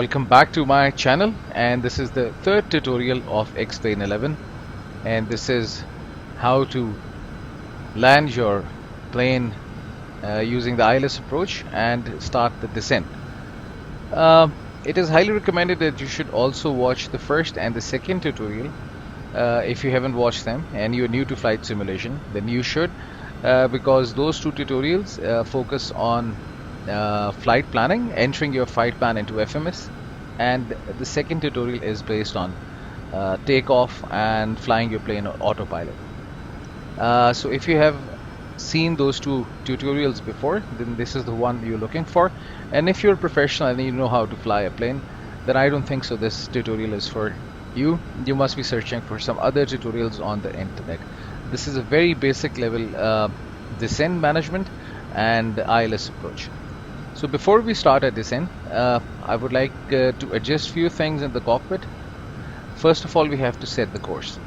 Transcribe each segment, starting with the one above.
welcome back to my channel, and this is the third tutorial of X-Plane 11, and this is how to land your plane using the ILS approach and start the descent. It is highly recommended that you should also watch the first and the second tutorial. If you haven't watched them and you're new to flight simulation, then you should, because those two tutorials focus on flight planning, entering your flight plan into FMS, and the second tutorial is based on takeoff and flying your plane on autopilot. So if you have seen those two tutorials before, then this is the one you're looking for. And if you're a professional and you know how to fly a plane, then I don't think so this tutorial is for you. You must be searching for some other tutorials on the internet. This is a very basic level descent management and ILS approach. So before we start a descent, I would like to adjust few things in the cockpit. First of all, we have to set the course.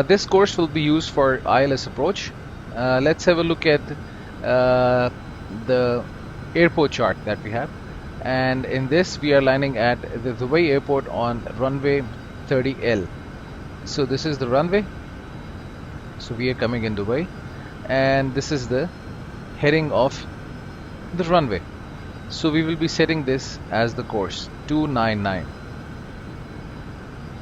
This course will be used for ILS approach. Let's have a look at the airport chart that we have. And in this, we are landing at the Dubai airport on runway 30L. So this is the runway. So we are coming in Dubai, and this is the heading of the runway. So we will be setting this as the course 299.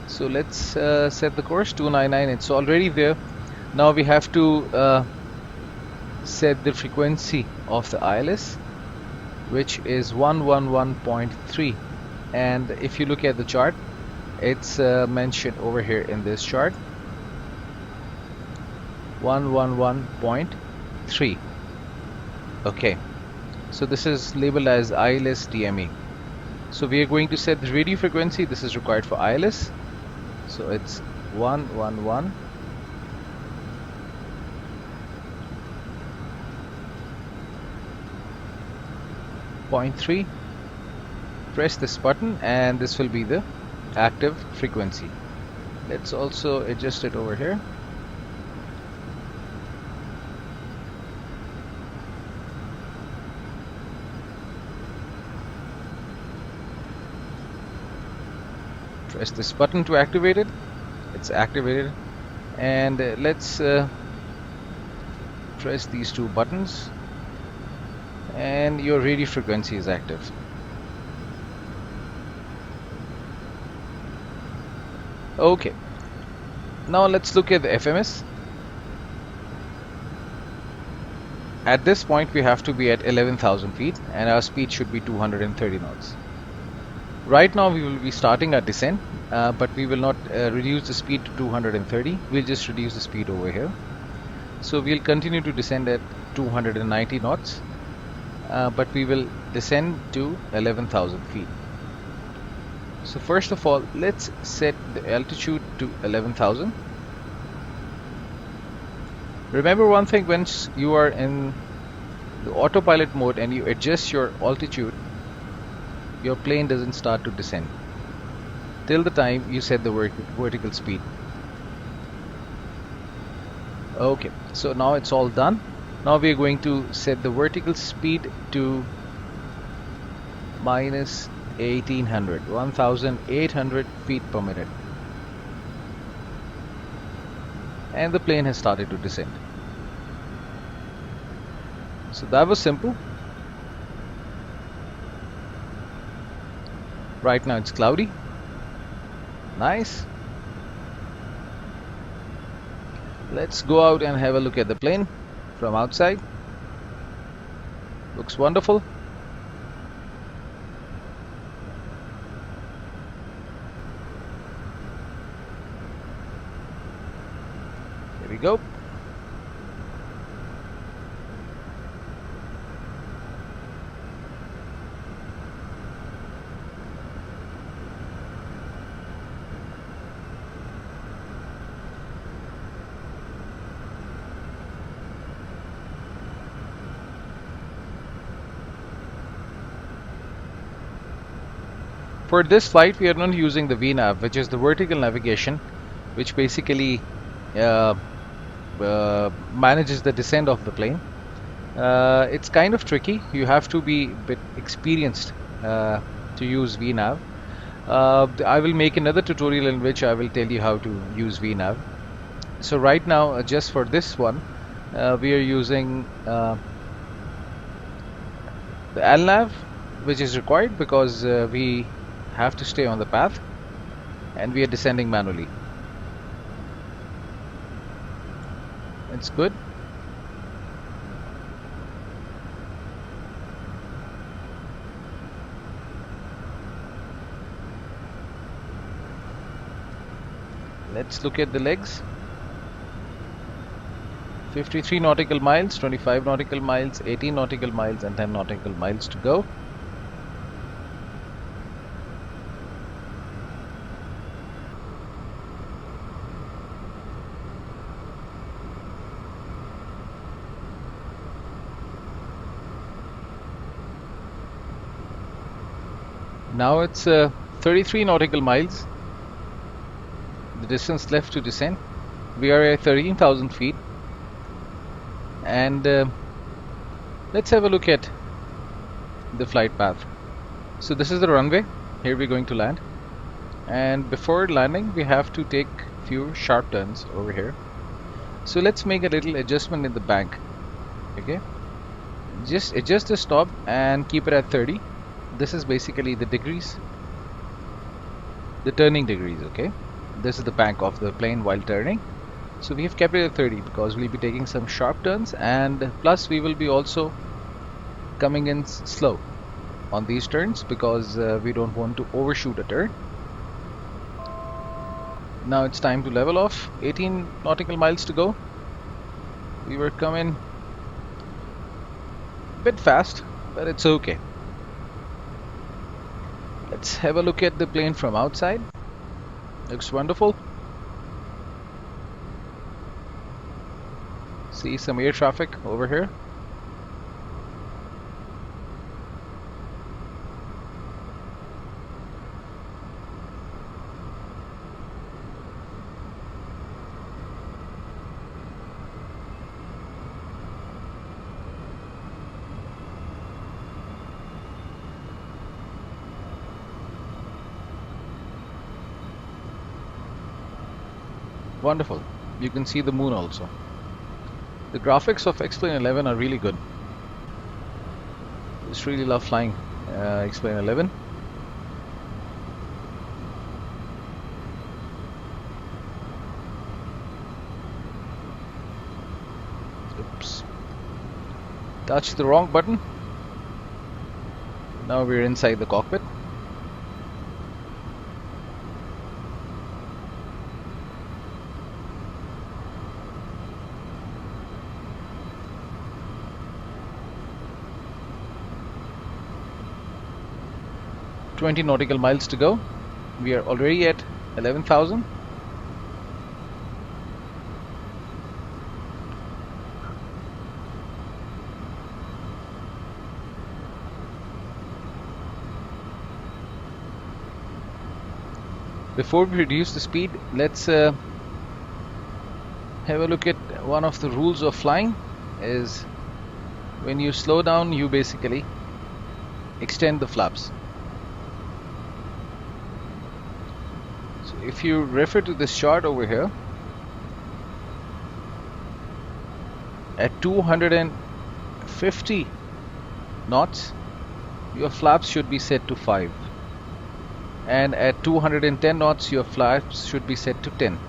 So let's set the course 299. It's already there. Now we have to set the frequency of the ILS, which is 111.3. and if you look at the chart, it's mentioned over here in this chart, 111.3. Okay, so this is labeled as ILS DME. So we are going to set the radio frequency. This is required for ILS, so it's 111.3. Press this button and this will be the active frequency. Let's also adjust it over here. Press this button to activate it. It's activated. And let's press these two buttons, and your radio frequency is active. Okay, now let's look at the FMS. At this point we have to be at 11,000 feet and our speed should be 230 knots. Right now we will be starting our descent, but we will not reduce the speed to 230. We'll just reduce the speed over here. So we'll continue to descend at 290 knots, but we will descend to 11,000 feet. So first of all, let's set the altitude to 11,000. Remember one thing, once you are in the autopilot mode and you adjust your altitude, your plane doesn't start to descend till the time you set the vertical speed. Okay, so now it's all done. Now we are going to set the vertical speed to minus 1,800 feet per minute, and the plane has started to descend. So that was simple. Right now it's cloudy. Nice. Let's go out and have a look at the plane from outside. Looks wonderful. Here we go. For this flight, we are not using the VNAV, which is the vertical navigation, which basically manages the descent of the plane. It's kind of tricky. You have to be a bit experienced to use VNAV. I will make another tutorial in which I will tell you how to use VNAV. So right now, just for this one, we are using the LNAV, which is required because we have to stay on the path and we are descending manually. It's good. Let's look at the legs. 53 nautical miles, 25 nautical miles, 18 nautical miles and 10 nautical miles to go. Now it's 33 nautical miles, the distance left to descend. We are at 13,000 feet. And let's have a look at the flight path. So this is the runway. Here we're going to land. And before landing, we have to take few sharp turns over here. So let's make a little adjustment in the bank. Okay. Just adjust the stop and keep it at 30. This is basically the degrees, the turning degrees. Okay, this is the bank of the plane while turning. So we have kept it at 30 because we'll be taking some sharp turns, and plus we will be also coming in slow on these turns because we don't want to overshoot a turn. Now it's time to level off. 18 nautical miles to go. We were coming a bit fast, but it's okay. Let's have a look at the plane from outside. Looks wonderful. See some air traffic over here. Wonderful. You can see the moon also. The graphics of X-Plane 11 are really good. Just really love flying X-Plane 11. Oops. Touched the wrong button. Now we're inside the cockpit. .20 nautical miles to go. We are already at 11,000. Before we reduce the speed, let's have a look at one of the rules of flying. Is when you slow down, you basically extend the flaps. If you refer to this chart over here, at 250 knots, your flaps should be set to 5, and at 210 knots, your flaps should be set to 10.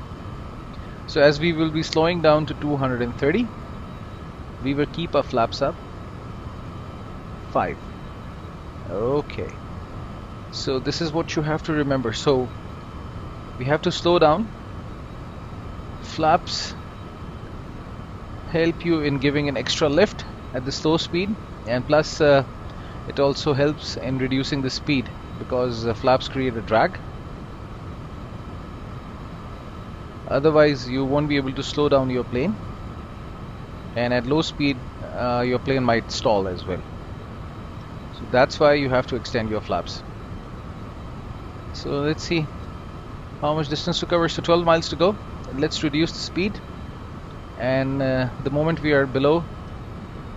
So as we will be slowing down to 230, we will keep our flaps up 5. Okay. So this is what you have to remember. So we have to slow down. Flaps help you in giving an extra lift at the slow speed, and plus it also helps in reducing the speed because the flaps create a drag. Otherwise you won't be able to slow down your plane, and at low speed your plane might stall as well. So that's why you have to extend your flaps. So let's see how much distance to cover. So 12 miles to go. Let's reduce the speed, and the moment we are below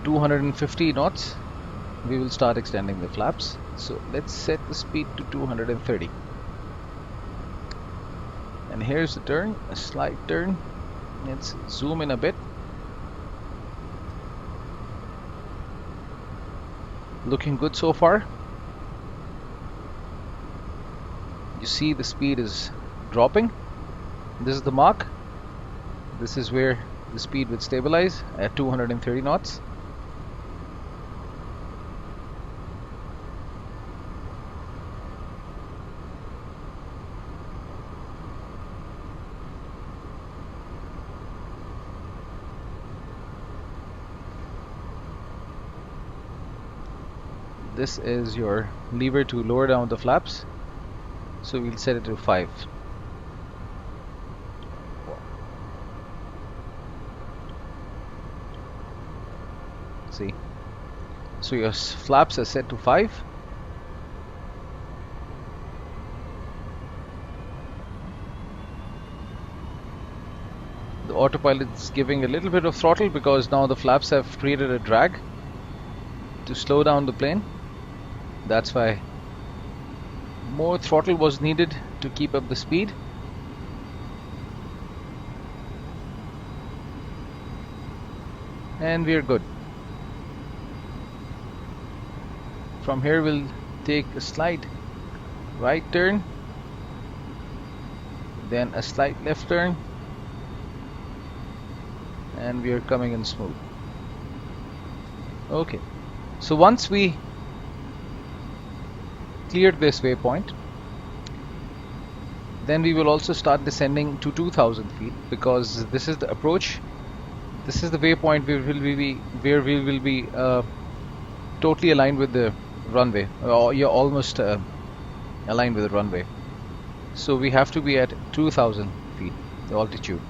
250 knots, we will start extending the flaps. So let's set the speed to 230. And here's the turn, a slight turn. Let's zoom in a bit. Looking good so far. You see the speed is dropping. This is the mark. This is where the speed would stabilize at 230 knots. This is your lever to lower down the flaps, so we'll set it to 5. See, so your flaps are set to 5. The autopilot is giving a little bit of throttle because now the flaps have created a drag to slow down the plane. That's why more throttle was needed to keep up the speed. And we are good. From here we'll take a slight right turn, then a slight left turn, and we are coming in smooth. Okay, so once we cleared this waypoint, then we will also start descending to 2000 feet, because this is the approach. This is the waypoint where we will be totally aligned with the runway, or you're almost aligned with the runway. So we have to be at 2000 feet, the altitude.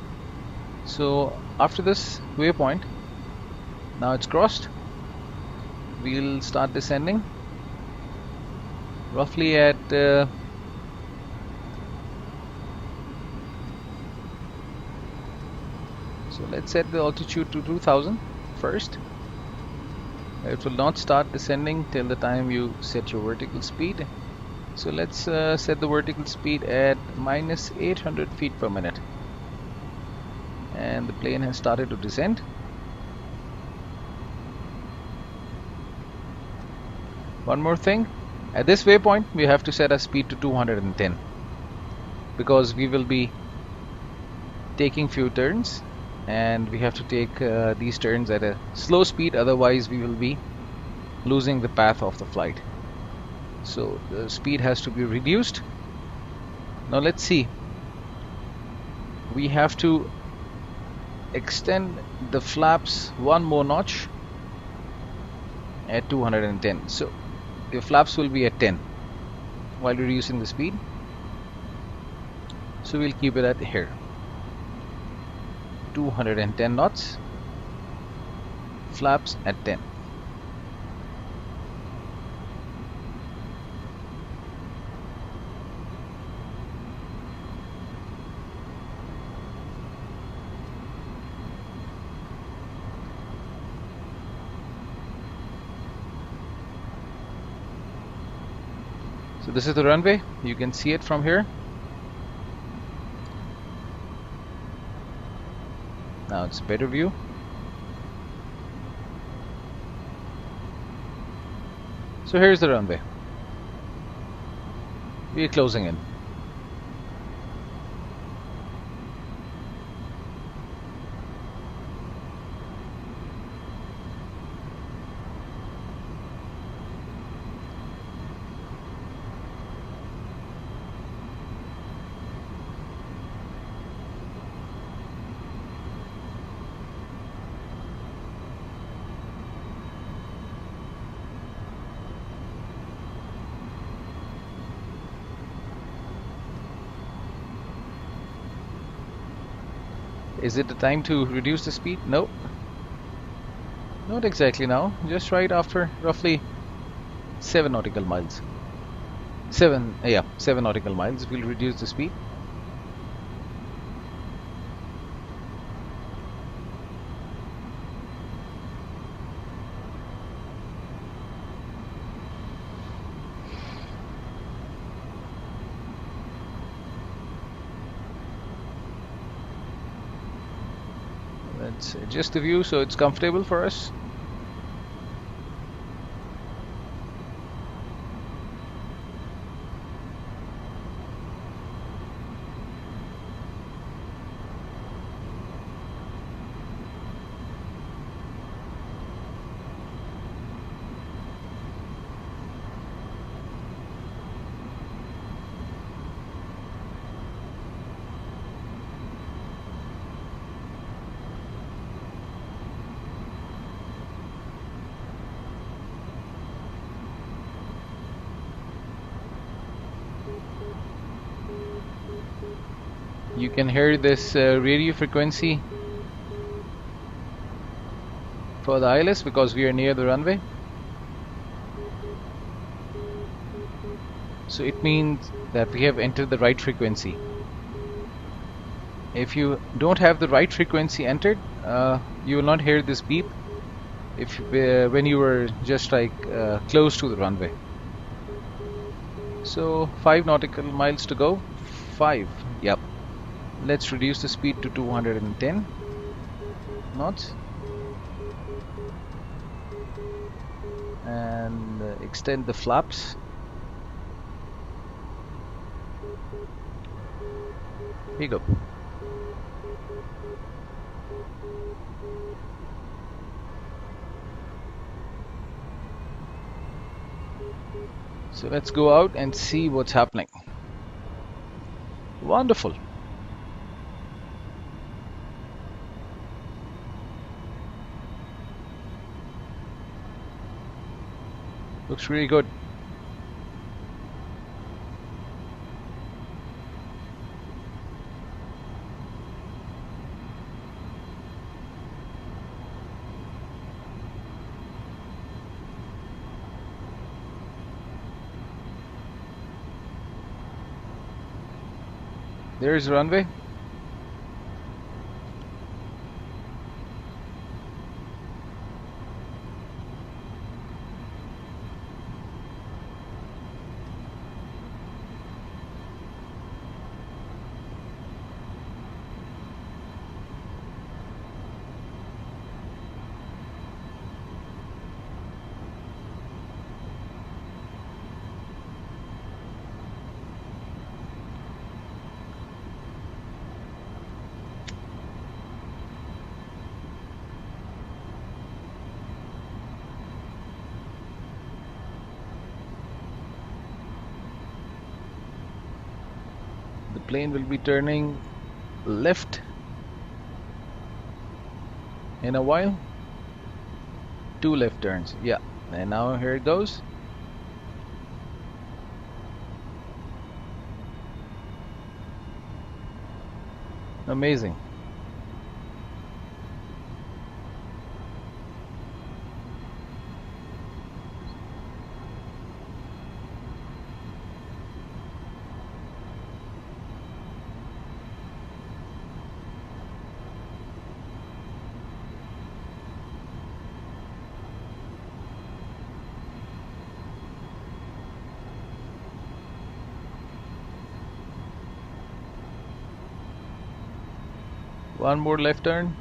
So after this waypoint, now it's crossed, we'll start descending roughly at so let's set the altitude to 2000 first. It will not start descending till the time you set your vertical speed. So let's set the vertical speed at minus 800 feet per minute, and the plane has started to descend. One more thing, at this waypoint we have to set our speed to 210, because we will be taking few turns, and we have to take these turns at a slow speed, otherwise we will be losing the path of the flight. So the speed has to be reduced. Now let's see, we have to extend the flaps one more notch at 210. So your flaps will be at 10 while reducing the speed. So we'll keep it at here, 210 knots, flaps at 10. So this is the runway, you can see it from here. Now it's a better view. So here's the runway. We are closing in. Is it the time to reduce the speed? No, not exactly now, just right after roughly 7 nautical miles. 7 nautical miles we'll reduce the speed. Let's adjust the view so it's comfortable for us. You can hear this radio frequency for the ILS because we are near the runway. So it means that we have entered the right frequency. If you don't have the right frequency entered, you will not hear this beep when you were just like close to the runway. So 5 nautical miles to go. 5, yep. Let's reduce the speed to 210 knots and extend the flaps. Here you go. So let's go out and see what's happening. Wonderful. Looks really good. There's the runway. The plane will be turning left in a while. 2 left turns, yeah. And now here it goes. Amazing. One more left turn.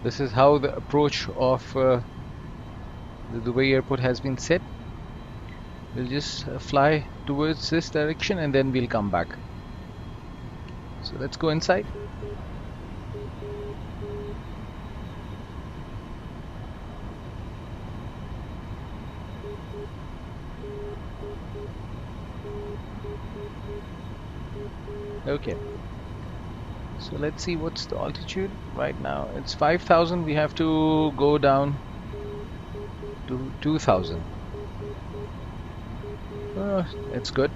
This is how the approach of the Dubai airport has been set. We'll just fly towards this direction and then we'll come back. So let's go inside. Okay. So let's see what's the altitude right now. It's 5,000. We have to go down to 2,000. It's good,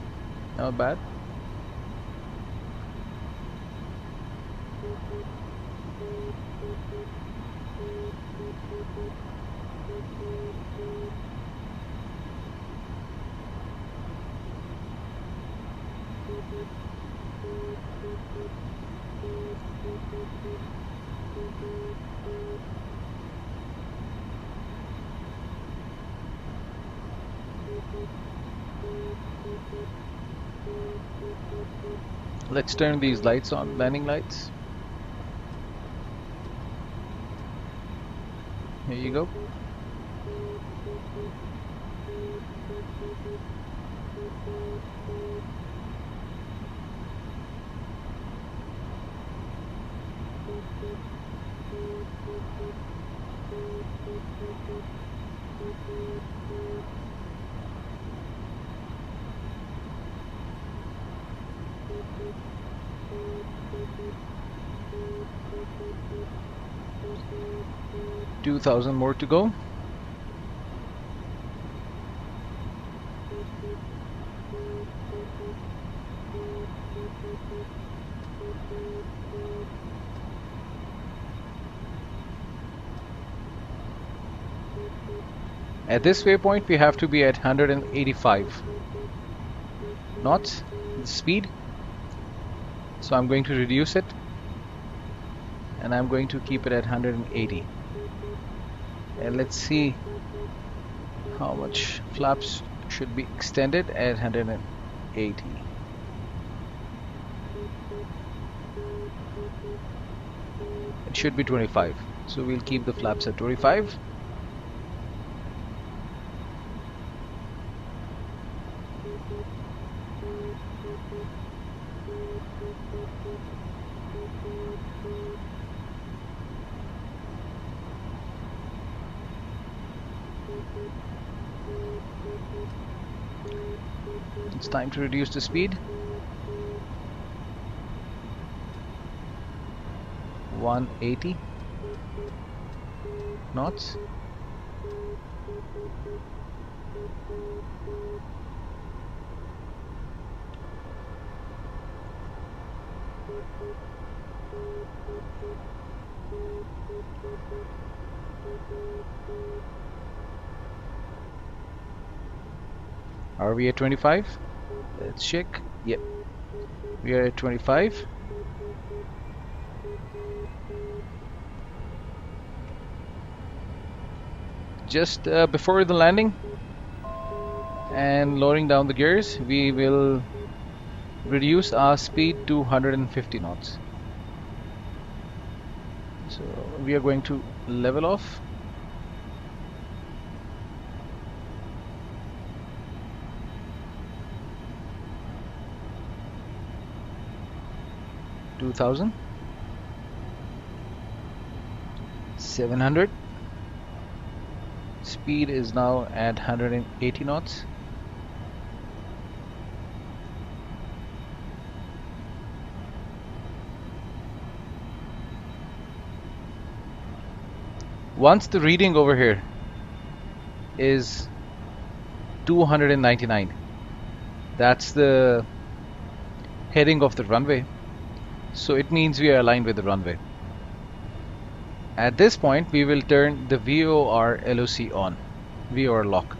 not bad. Let's turn these lights on, landing lights. Here you go. $2,000 more to go. At this waypoint, we have to be at 185 knots speed. So I'm going to reduce it, and I'm going to keep it at 180. And let's see how much flaps should be extended at 180. It should be 25. So we'll keep the flaps at 25. It's time to reduce the speed. 180 knots. Are we at 25? Let's check. Yep, we are at 25. Just before the landing and lowering down the gears, we will reduce our speed to 150 knots. So we are going to level off. $2,000, 700. Speed is now at 180 knots. Once the reading over here is 299, that's the heading of the runway. So it means we are aligned with the runway. At this point, we will turn the VOR LOC on, VOR lock.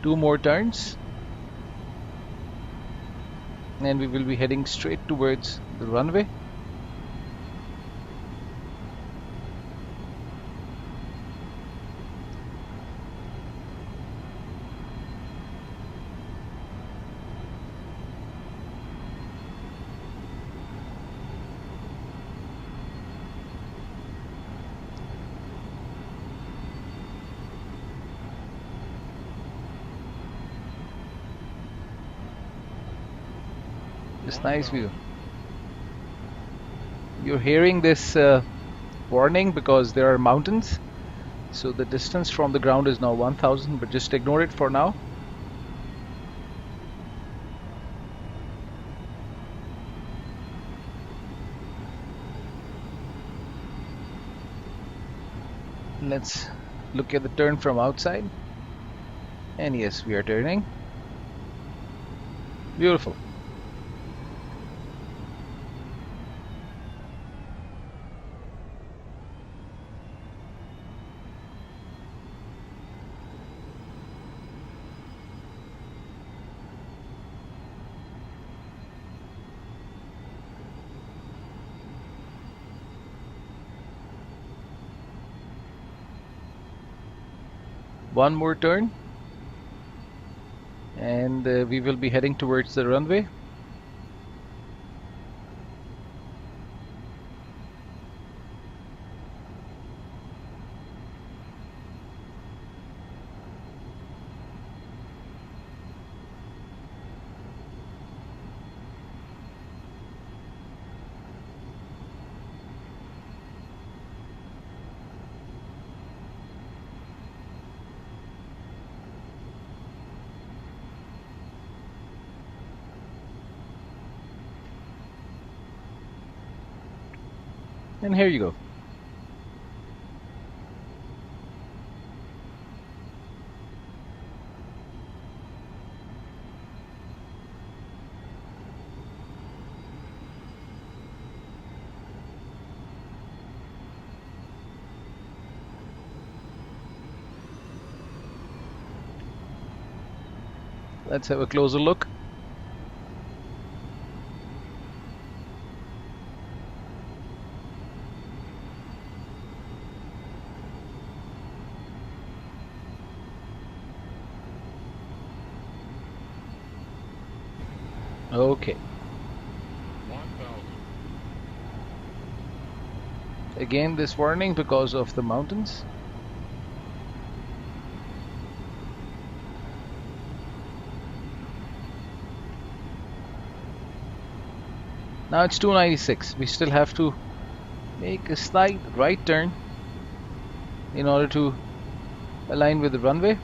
Two more turns, and we will be heading straight towards the runway. This nice view. You're hearing this warning because there are mountains, So the distance from the ground is now 1000, but just ignore it for now. Let's look at the turn from outside. And yes, we are turning. Beautiful. One more turn, and we will be heading towards the runway. And here you go. Let's have a closer look. Okay. 1000. Again, this warning because of the mountains. Now it's 296. We still have to make a slight right turn in order to align with the runway.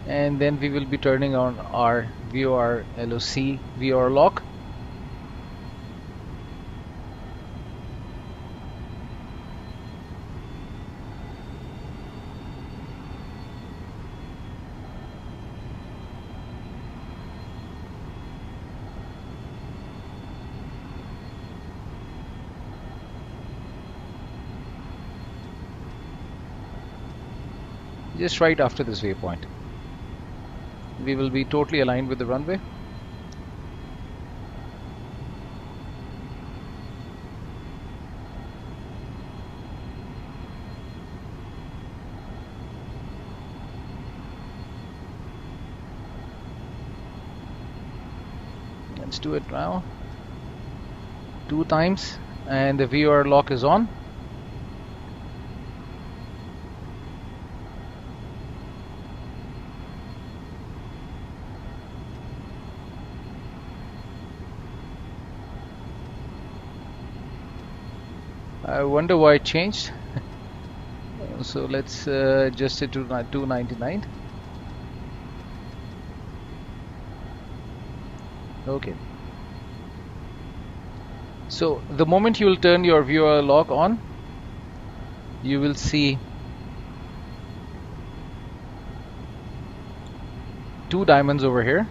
And then we will be turning on our VOR LOC VOR lock. Just right after this waypoint. We will be totally aligned with the runway. Let's do it now. 2 times, and the VOR lock is on. I wonder why it changed. So let's adjust it to 299. Okay. So the moment you will turn your VOR lock on, you will see 2 diamonds over here.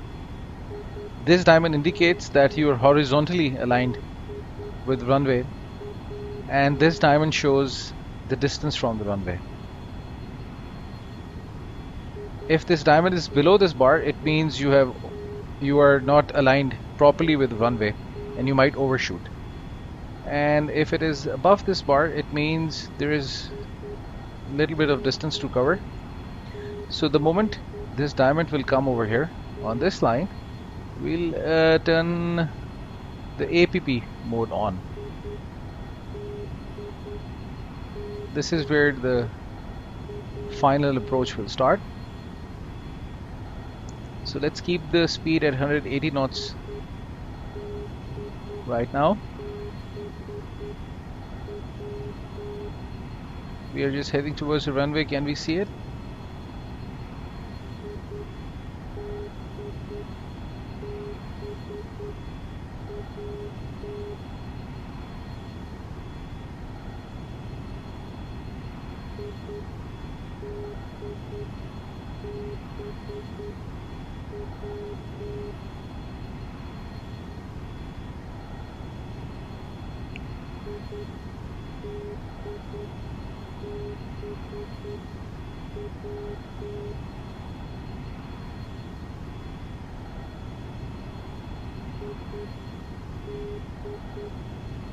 This diamond indicates that you are horizontally aligned with runway, and this diamond shows the distance from the runway. If this diamond is below this bar, it means you are not aligned properly with the runway and you might overshoot. And if it is above this bar, it means there is a little bit of distance to cover. So the moment this diamond will come over here on this line, we'll turn the APP mode on. This is where the final approach will start. So let's keep the speed at 180 knots right now. We are just heading towards the runway. Can we see it?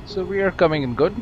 So we are coming in good.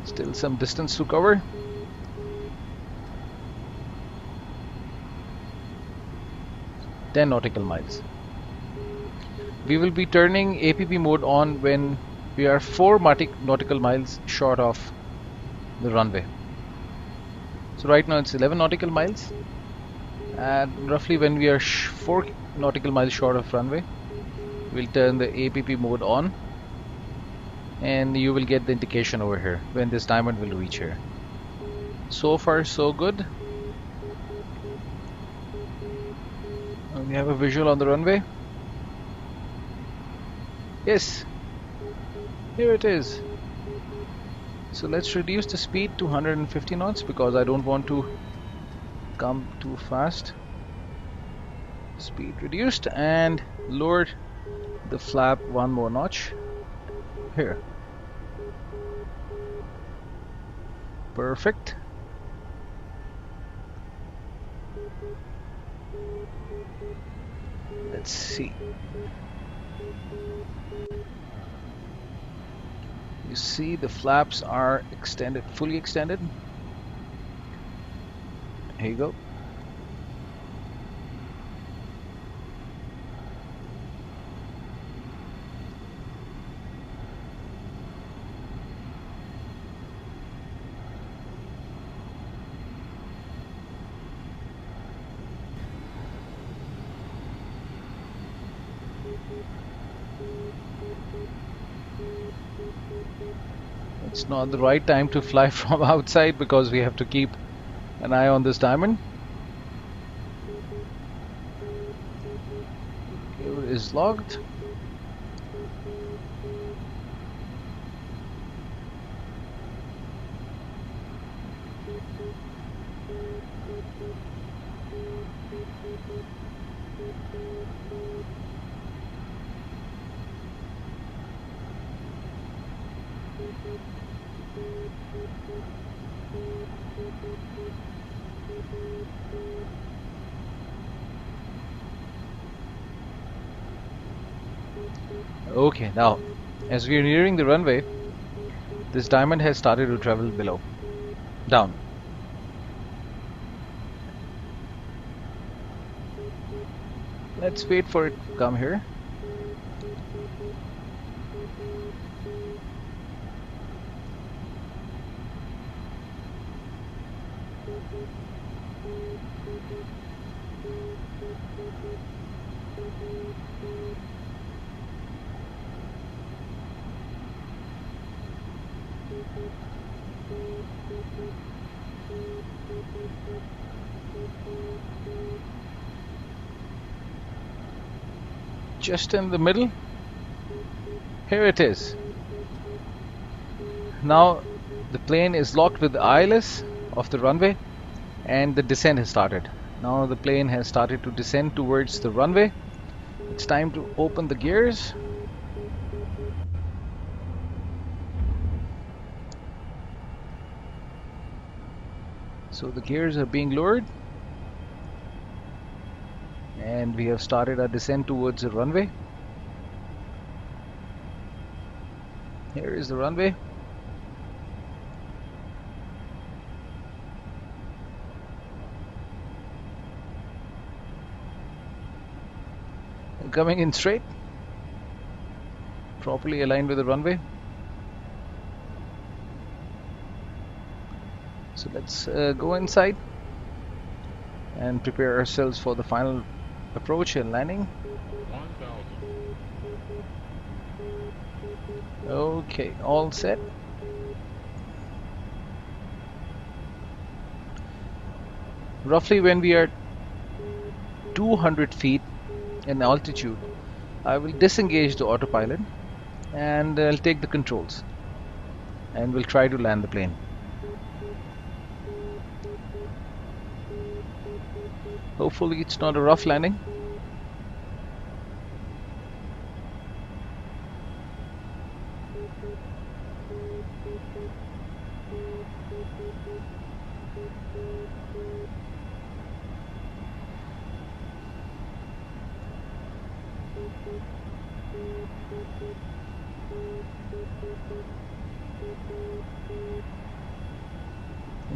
Still some distance to cover. Ten nautical miles. We will be turning APP mode on when we are 4 nautical miles short of the runway. So right now it's 11 nautical miles, and roughly when we are 4 nautical miles short of runway, we'll turn the APP mode on, and you will get the indication over here when this diamond will reach here. So far so good. We have a visual on the runway. Yes, here it is. So let's reduce the speed to 150 knots because I don't want to come too fast. Speed reduced, and lowered the flap one more notch here. Perfect. Let's see. You see the flaps are extended, fully extended. Here you go. It's not the right time to fly from outside because we have to keep an eye on this diamond. Gear is logged. Okay, now as we are nearing the runway, this diamond has started to travel below, down. Let's wait for it to come here. Just in the middle. Here it is. Now the plane is locked with the ILS of the runway and the descent has started. Now the plane has started to descend towards the runway. It's time to open the gears. So the gears are being lowered, and we have started our descent towards the runway. Here is the runway. Coming in straight, properly aligned with the runway. So let's go inside and prepare ourselves for the final approach and landing. 1,000. Okay, all set. Roughly when we are 200 feet in altitude, I will disengage the autopilot and I'll take the controls and we'll try to land the plane. Hopefully it's not a rough landing.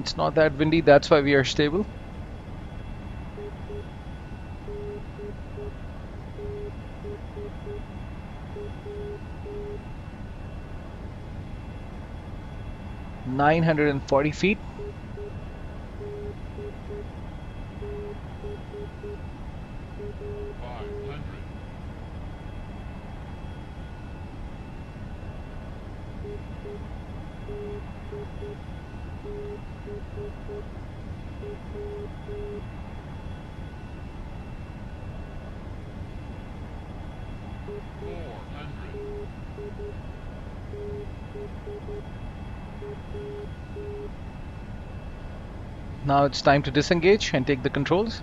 It's not that windy, that's why we are stable. (940 feet). Now it's time to disengage and take the controls.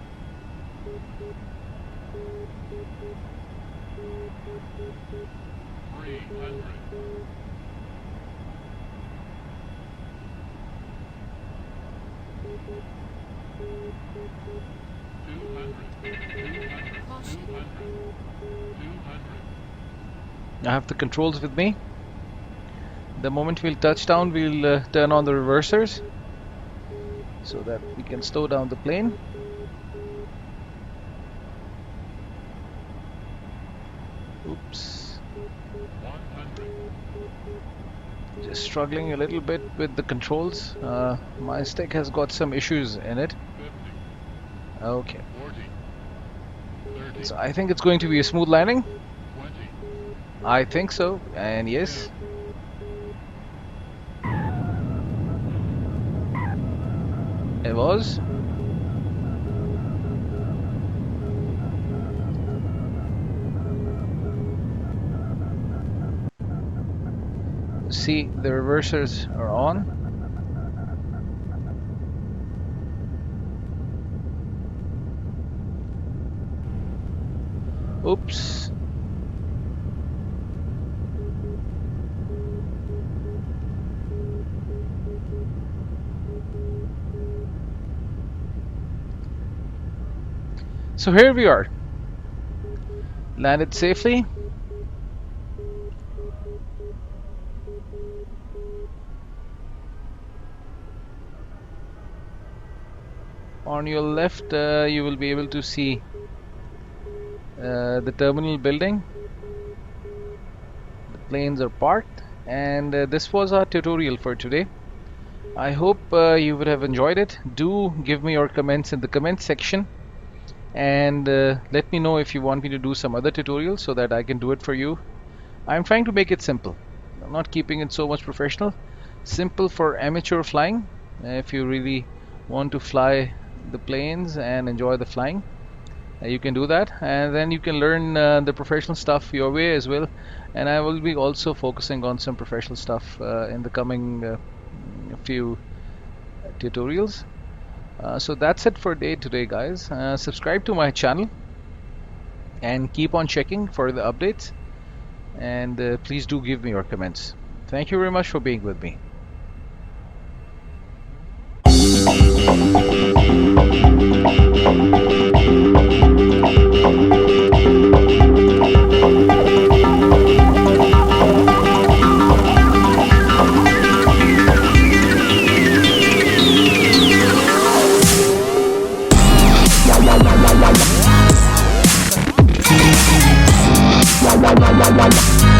I have the controls with me. The moment we'll touch down, we'll turn on the reversers so that we can slow down the plane. Oops. Just struggling a little bit with the controls. My stick has got some issues in it. Okay. So I think it's going to be a smooth landing. I think so, and yes. It was. See, the reversers are on. Oops. So here we are, landed safely. On your left, you will be able to see the terminal building. The planes are parked, and this was our tutorial for today. I hope you would have enjoyed it. Do give me your comments in the comment section. And let me know if you want me to do some other tutorials so that I can do it for you. I'm trying to make it simple. I'm not keeping it so much professional. Simple for amateur flying. If you really want to fly the planes and enjoy the flying, you can do that, and then you can learn the professional stuff your way as well. And I will be also focusing on some professional stuff in the coming few tutorials. So that's it for day today, guys. Subscribe to my channel and keep on checking for the updates. And please do give me your comments. Thank you very much for being with me. Wow.